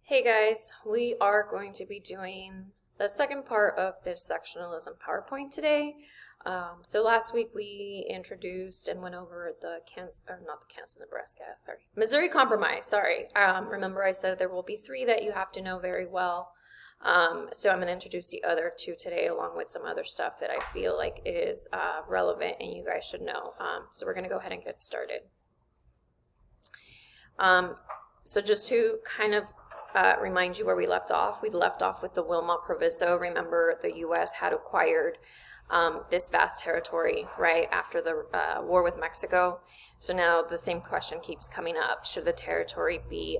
Hey guys, we are going to be doing the second part of this sectionalism PowerPoint today. So last week we introduced and went over the Missouri Compromise, remember I said there will be three that you have to know very well. So I'm going to introduce the other two today along with some other stuff that I feel like is relevant and you guys should know. So we're going to go ahead and get started. So just to kind of remind you where we left off with the Wilmot Proviso. Remember, the U.S. had acquired this vast territory right after the war with Mexico. So now the same question keeps coming up. Should the territory be,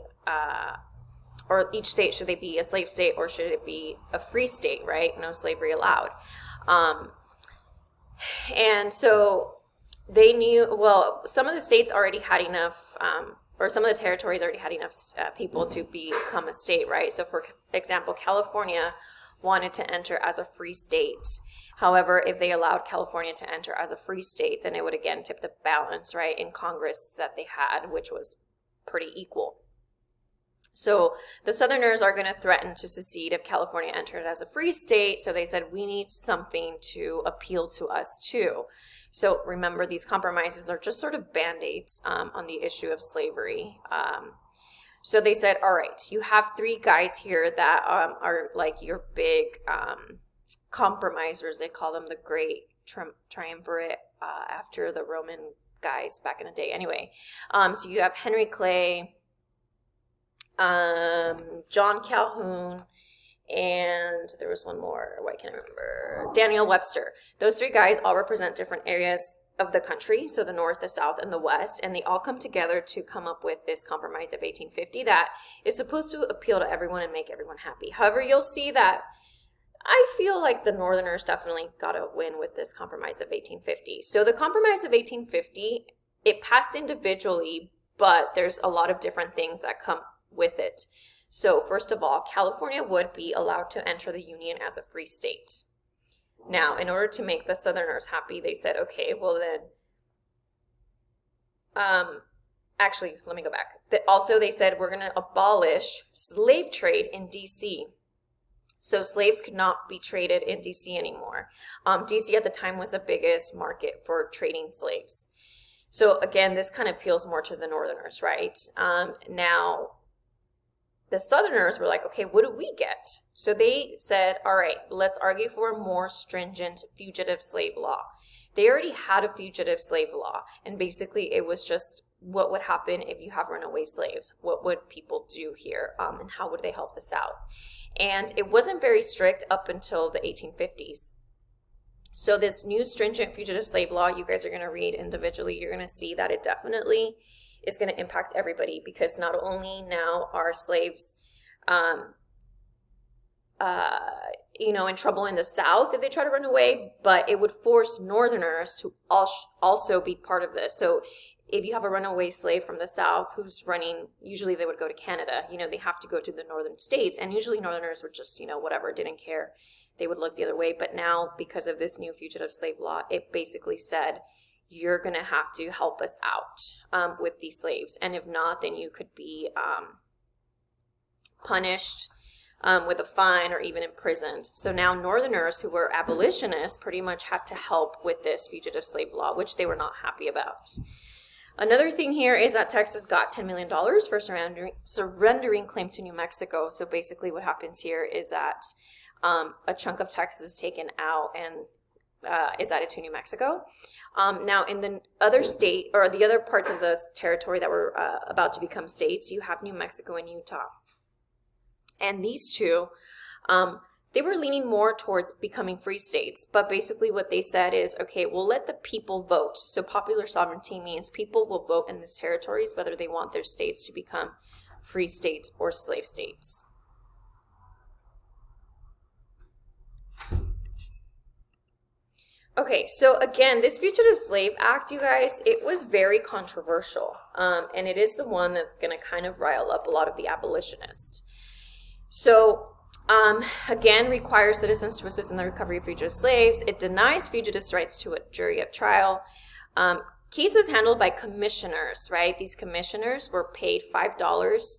or each state, should they be a slave state or should it be a free state, right? No slavery allowed. And so they knew, well, some of the states already had enough or some of the territories already had enough people to become a state, right? So for example, California wanted to enter as a free state. However, if they allowed California to enter as a free state, then it would again tip the balance, right, in Congress that they had, which was pretty equal. So the Southerners are going to threaten to secede if California entered as a free state. So they said, we need something to appeal to us too. So remember, these compromises are just sort of band-aids on the issue of slavery. So they said, all right, you have three guys here that are like your big compromisers. They call them the Great Triumvirate after the Roman guys back in the day. Anyway, so you have Henry Clay, John Calhoun, and there was one more, why can't I remember, Daniel Webster. Those three guys all represent different areas of the country, so the North, the South, and the West, and they all come together to come up with this Compromise of 1850 that is supposed to appeal to everyone and make everyone happy. However, you'll see that I feel like the Northerners definitely got a win with this Compromise of 1850. So the Compromise of 1850, it passed individually, but there's a lot of different things that come with it. So first of all, California would be allowed to enter the Union as a free state. Now, in order to make the Southerners happy, they said, okay, well then, actually, let me go back. Also, they said, we're going to abolish slave trade in D.C. So slaves could not be traded in D.C. anymore. D.C. at the time was the biggest market for trading slaves. So again, this kind of appeals more to the Northerners, right? Now, the Southerners were like, okay, what do we get? So they said, all right, let's argue for a more stringent fugitive slave law. They already had a fugitive slave law, and basically it was just what would happen if you have runaway slaves? What would people do here, and how would they help the South? And it wasn't very strict up until the 1850s. So this new stringent fugitive slave law, you guys are going to read individually, you're going to see that it definitely is going to impact everybody, because not only now are slaves, in trouble in the South if they try to run away, but it would force Northerners to also be part of this. So if you have a runaway slave from the South who's running, usually they would go to Canada. They have to go to the northern states, and usually Northerners would just, whatever, didn't care. They would look the other way. But now, because of this new fugitive slave law, it basically said, you're going to have to help us out with these slaves. And if not, then you could be punished with a fine or even imprisoned. So now Northerners who were abolitionists pretty much had to help with this fugitive slave law, which they were not happy about. Another thing here is that Texas got $10 million for surrendering claim to New Mexico. So basically what happens here is that a chunk of Texas is taken out and is added to New Mexico. Now, in the other state, or the other parts of the territory that were about to become states, you have New Mexico and Utah. And these two, they were leaning more towards becoming free states. But basically what they said is, okay, we'll let the people vote. So popular sovereignty means people will vote in these territories whether they want their states to become free states or slave states. Okay, so again, this Fugitive Slave Act, you guys, it was very controversial. And it is the one that's going to kind of rile up a lot of the abolitionists. So, again, requires citizens to assist in the recovery of fugitive slaves. It denies fugitives' rights to a jury at trial. Cases handled by commissioners, right? These commissioners were paid $5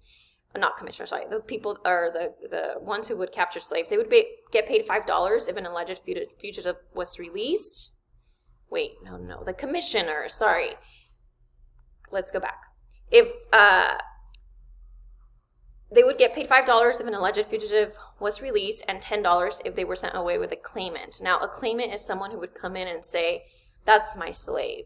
not commissioners, sorry, the people, or the ones who would capture slaves, they would get paid $5 if an alleged fugitive was released. Wait, no, the commissioner, sorry. Let's go back. If they would get paid $5 if an alleged fugitive was released, and $10 if they were sent away with a claimant. Now, a claimant is someone who would come in and say, that's my slave.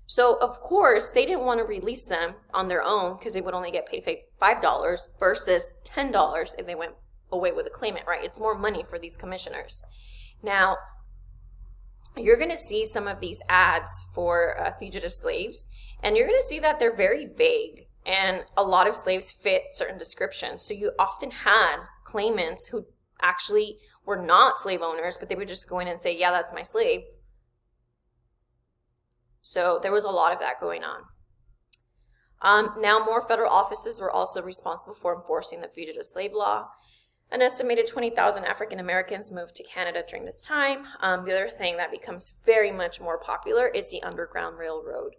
So, of course, they didn't want to release them on their own because they would only get paid $5 versus $10 if they went away with a claimant, right? It's more money for these commissioners. Now, you're going to see some of these ads for fugitive slaves, and you're going to see that they're very vague, and a lot of slaves fit certain descriptions. So you often had claimants who actually were not slave owners, but they would just go in and say, yeah, that's my slave. So there was a lot of that going on. Now, more federal offices were also responsible for enforcing the fugitive slave law. An estimated 20,000 African Americans moved to Canada during this time. The other thing that becomes very much more popular is the Underground Railroad.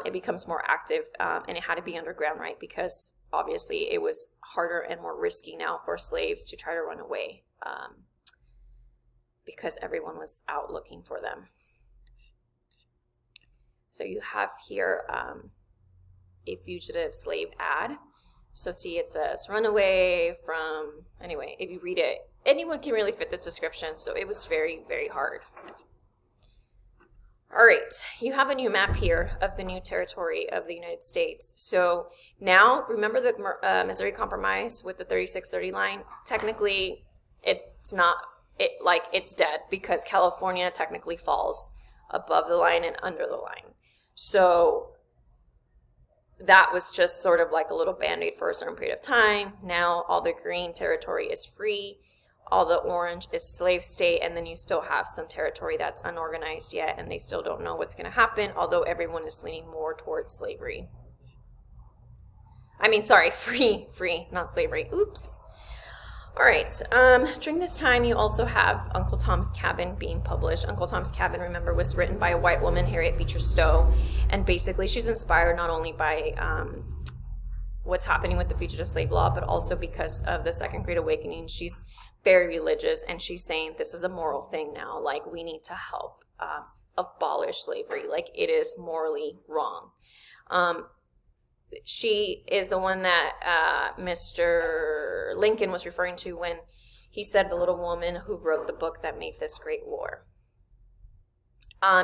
It becomes more active, and it had to be underground, right? Because obviously it was harder and more risky now for slaves to try to run away, because everyone was out looking for them. So you have here a fugitive slave ad. So see, it says runaway from, anyway, if you read it, anyone can really fit this description. So it was very, very hard. All right, you have a new map here of the new territory of the United States. So now, remember the Missouri Compromise with the 3630 line? Technically, it's dead because California technically falls above the line and under the line. So that was just sort of like a little band-aid for a certain period of time. Now all the green territory is free. All the orange is slave state, and then you still have some territory that's unorganized yet, and they still don't know what's going to happen, although everyone is leaning more towards slavery. I mean, sorry, free, not slavery. Oops. All right, during this time, you also have Uncle Tom's Cabin being published. Uncle Tom's Cabin, remember, was written by a white woman, Harriet Beecher Stowe, and basically she's inspired not only by what's happening with the fugitive slave law, but also because of the Second Great Awakening. She's very religious, and she's saying this is a moral thing now. Like, we need to help abolish slavery. Like, it is morally wrong. She is the one that Mr. Lincoln was referring to when he said the little woman who wrote the book that made this great war.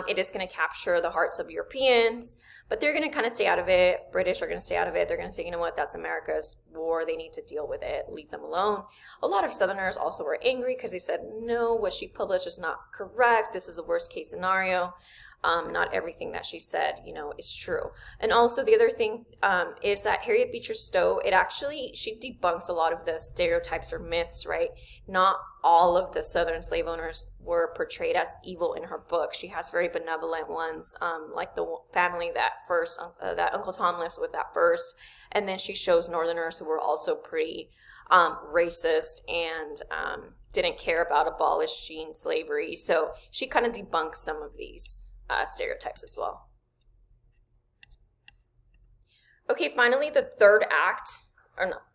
It is going to capture the hearts of Europeans, but they're going to kind of stay out of it. British are going to stay out of it. They're going to say, you know what, that's America's war. They need to deal with it. Leave them alone. A lot of Southerners also were angry because they said, no, what she published is not correct. This is the worst case scenario. Not everything that she said, is true. And also the other thing is that Harriet Beecher Stowe, she debunks a lot of the stereotypes or myths, right? Not all of the Southern slave owners were portrayed as evil in her book. She has very benevolent ones, like the family that Uncle Tom lives with at first. And then she shows Northerners who were also pretty racist and didn't care about abolishing slavery. So she kind of debunks some of these stereotypes as well. Okay, finally, the third act,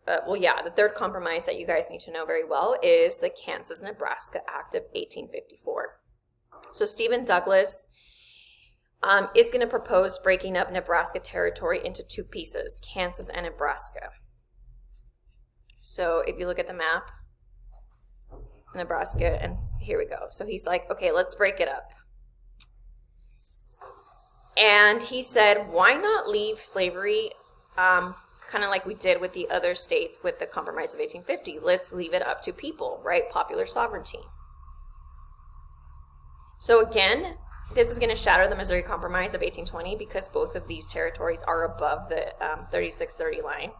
the third compromise that you guys need to know very well is the Kansas-Nebraska Act of 1854. So Stephen Douglas is going to propose breaking up Nebraska territory into two pieces, Kansas and Nebraska. So if you look at the map, Nebraska, and here we go. So he's like, okay, let's break it up. And he said, why not leave slavery kind of like we did with the other states with the Compromise of 1850? Let's leave it up to people, right? Popular sovereignty. So again, this is going to shatter the Missouri Compromise of 1820 because both of these territories are above the 3630 line.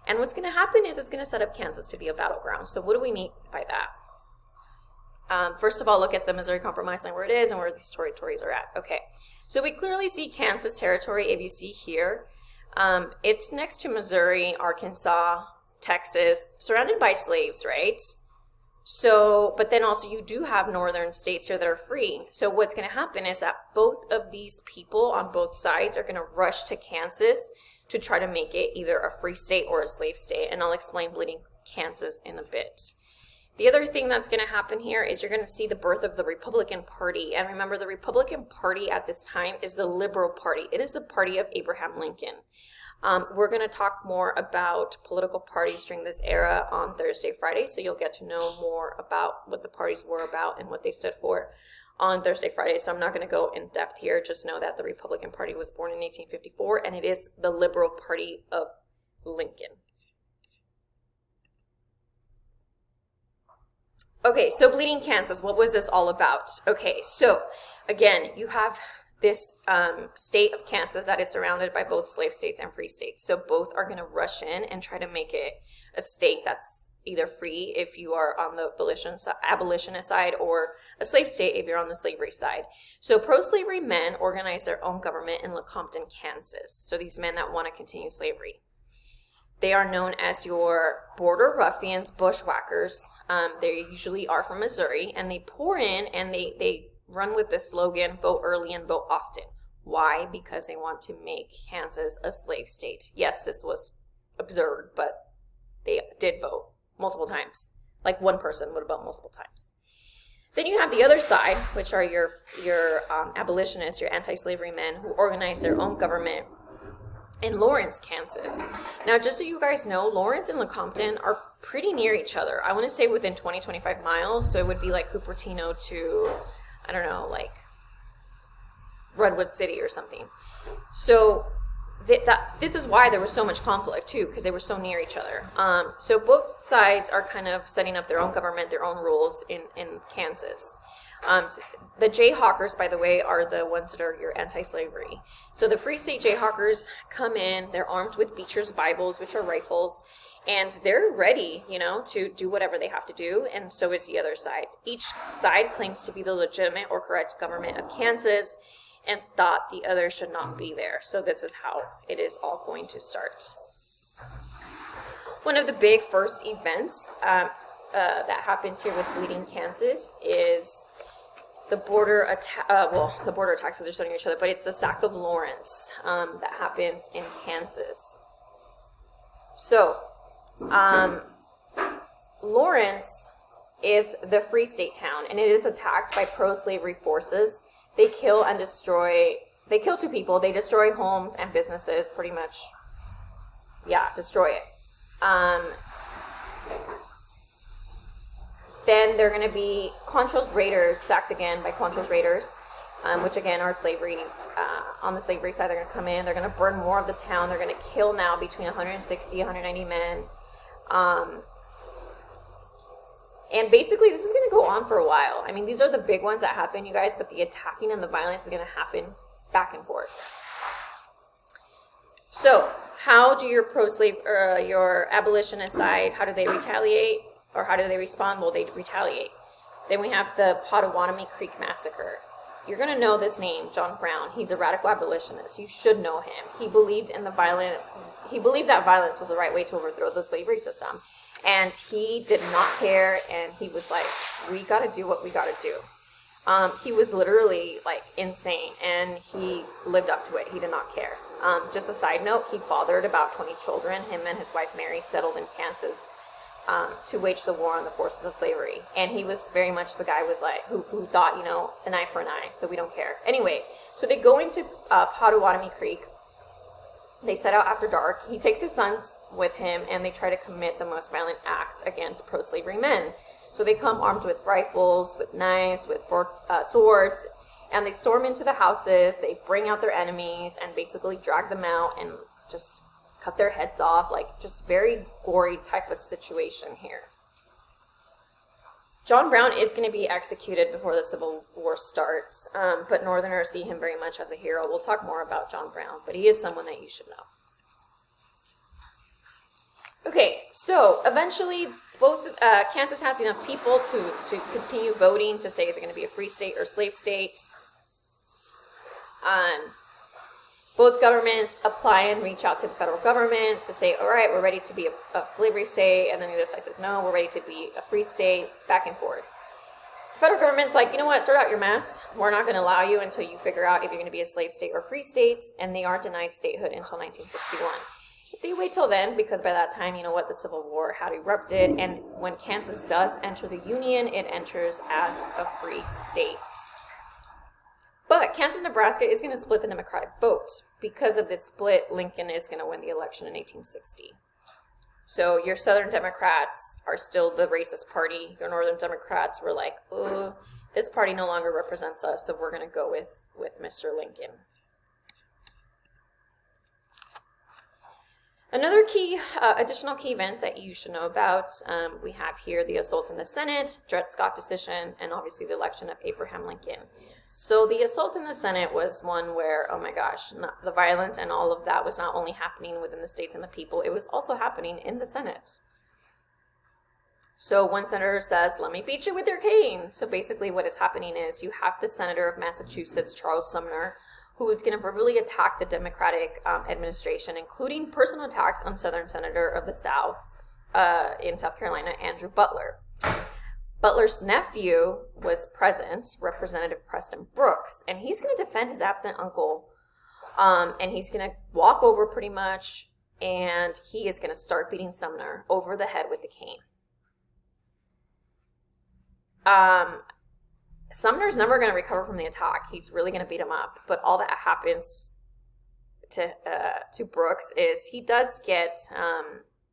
And what's going to happen is it's going to set up Kansas to be a battleground. So what do we mean by that? First of all, look at the Missouri Compromise line where it is and where these territories are at. Okay. So we clearly see Kansas territory. If you see here, it's next to Missouri, Arkansas, Texas, surrounded by slaves, right? So, but then also you do have northern states here that are free. So what's going to happen is that both of these people on both sides are going to rush to Kansas to try to make it either a free state or a slave state. And I'll explain Bleeding Kansas in a bit. The other thing that's going to happen here is you're going to see the birth of the Republican Party. And remember, the Republican Party at this time is the Liberal Party. It is the party of Abraham Lincoln. We're going to talk more about political parties during this era on Thursday, Friday, so you'll get to know more about what the parties were about and what they stood for on Thursday, Friday. So I'm not going to go in depth here. Just know that the Republican Party was born in 1854, and it is the Liberal Party of Lincoln. Okay, so Bleeding Kansas, what was this all about? Okay, so again, you have this state of Kansas that is surrounded by both slave states and free states. So both are going to rush in and try to make it a state that's either free if you are on the abolitionist side, or a slave state if you're on the slavery side. So pro-slavery men organize their own government in Lecompton, Kansas. So these men that want to continue slavery. They are known as your border ruffians, bushwhackers. They usually are from Missouri, and they pour in and they run with the slogan, vote early and vote often. Why? Because they want to make Kansas a slave state. Yes, this was absurd, but they did vote multiple times. Like one person would vote multiple times. Then you have the other side, which are your abolitionists, your anti-slavery men who organize their own government in Lawrence, Kansas. Now, just so you guys know, Lawrence and Lecompton are pretty near each other. I want to say within 20-25 miles, so it would be like Cupertino to, I don't know, like Redwood City or something. So this is why there was so much conflict too, because they were so near each other. So both sides are kind of setting up their own government, their own rules in Kansas. So the Jayhawkers, by the way, are the ones that are your anti-slavery. So the Free State Jayhawkers come in, they're armed with Beecher's Bibles, which are rifles, and they're ready, to do whatever they have to do, and so is the other side. Each side claims to be the legitimate or correct government of Kansas and thought the other should not be there. So this is how it is all going to start. One of the big first events that happens here with Bleeding Kansas is the border attack. The border attacks, because they're starting each other, but it's the sack of Lawrence that happens in Kansas. So Lawrence is the Free State town, and it is attacked by pro-slavery forces. They kill and destroy. They kill 2 people. They destroy homes and businesses, pretty much. Yeah, destroy it. Then they're going to be Quantrill's raiders sacked again by Quantrill's raiders, which again are slavery. On the slavery side, they're going to come in. They're going to burn more of the town. They're going to kill now between 160, 190 men. And basically, this is going to go on for a while. I mean, these are the big ones that happen, you guys, but the attacking and the violence is going to happen back and forth. So, how do your your abolitionist side, how do they retaliate? Or how do they respond? Well, they retaliate. Then we have the Pottawatomie Creek Massacre. You're going to know this name, John Brown. He's a radical abolitionist. You should know him. He believed that violence was the right way to overthrow the slavery system. And he did not care, and he was like, we got to do what we got to do. He was literally like insane, and he lived up to it. He did not care. Just a side note, he fathered about 20 children. Him and his wife Mary settled in Kansas to wage the war on the forces of slavery. And he was very much the guy was like who thought, an eye for an eye, so we don't care. Anyway, so they go into Pottawatomie Creek. They set out after dark. He takes his sons with him, and they try to commit the most violent act against pro-slavery men. So they come armed with rifles, with knives, with swords, and they storm into the houses. They bring out their enemies and basically drag them out and just cut their heads off, like just very gory type of situation here. John Brown is going to be executed before the Civil War starts, but Northerners see him very much as a hero. We'll talk more about John Brown, but he is someone that you should know. Okay, so eventually both Kansas has enough people to continue voting to say is it going to be a free state or slave state. Both governments apply and reach out to the federal government to say, all right, we're ready to be a slavery state. And then the other side says, no, we're ready to be a free state, back and forth. Federal government's like, you know what, sort out your mess. We're not going to allow you until you figure out if you're going to be a slave state or free state, and they are denied statehood until 1961. They wait till then because by that time, you know what, the Civil War had erupted, and when Kansas does enter the Union, it enters as a free state. But Kansas, Nebraska is going to split the Democratic vote. Because of this split, Lincoln is going to win the election in 1860. So your Southern Democrats are still the racist party. Your Northern Democrats were like, oh, this party no longer represents us, so we're going to go with Mr. Lincoln. Another key, additional key events that you should know about, we have here the assault in the Senate, Dred Scott decision, and obviously the election of Abraham Lincoln. So the assault in the Senate was one where, oh my gosh, the violence and all of that was not only happening within the states and the people, it was also happening in the Senate. So one senator says, let me beat you with your cane. So basically what is happening is you have the senator of Massachusetts, Charles Sumner, who is going to verbally attack the Democratic administration, including personal attacks on Southern Senator of the South in South Carolina, Andrew Butler. Butler's nephew was present, Representative Preston Brooks, and he's going to defend his absent uncle, and he's going to walk over pretty much, and he is going to start beating Sumner over the head with the cane. Sumner's never going to recover from the attack. He's really going to beat him up, but all that happens to Brooks is he does get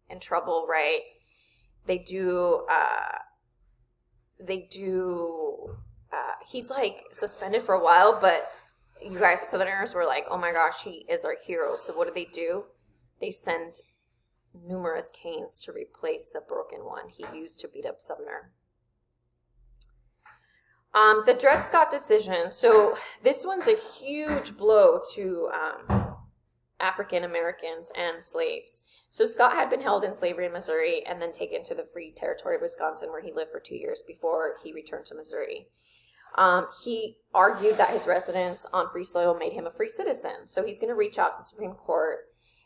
in trouble, right? He's like suspended for a while, but you guys, the Southerners, were like, oh my gosh, he is our hero. So what do? They send numerous canes to replace the broken one he used to beat up Sumner. The Dred Scott decision. So this one's a huge blow to African Americans and slaves. So Scott had been held in slavery in Missouri and then taken to the Free Territory of Wisconsin, where he lived for 2 years before he returned to Missouri. He argued that his residence on free soil made him a free citizen. So he's going to reach out to the Supreme Court,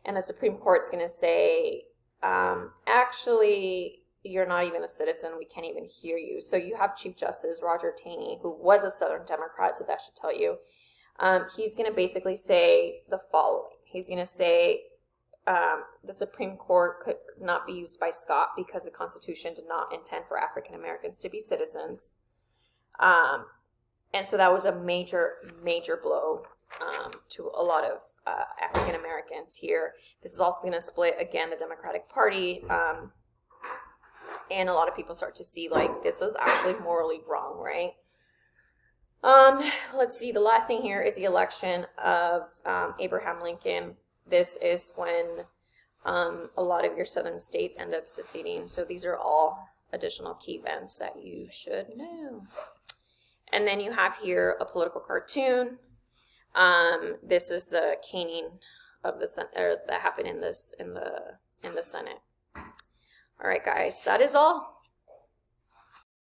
and the Supreme Court's going to say, actually, you're not even a citizen. We can't even hear you. So you have Chief Justice Roger Taney, who was a Southern Democrat, so that should tell you. He's going to basically say the following. He's going to say, the Supreme Court could not be used by Scott because the Constitution did not intend for African Americans to be citizens. And so that was a major, major blow to a lot of African Americans here. This is also going to split, again, the Democratic Party. And a lot of people start to see, like, this is actually morally wrong, right? Let's see. The last thing here is the election of Abraham Lincoln. This is when a lot of your southern states end up seceding. So these are all additional key events that you should know. And then you have here a political cartoon. This is the caning of the Senate that happened in the Senate. All right, guys, that is all.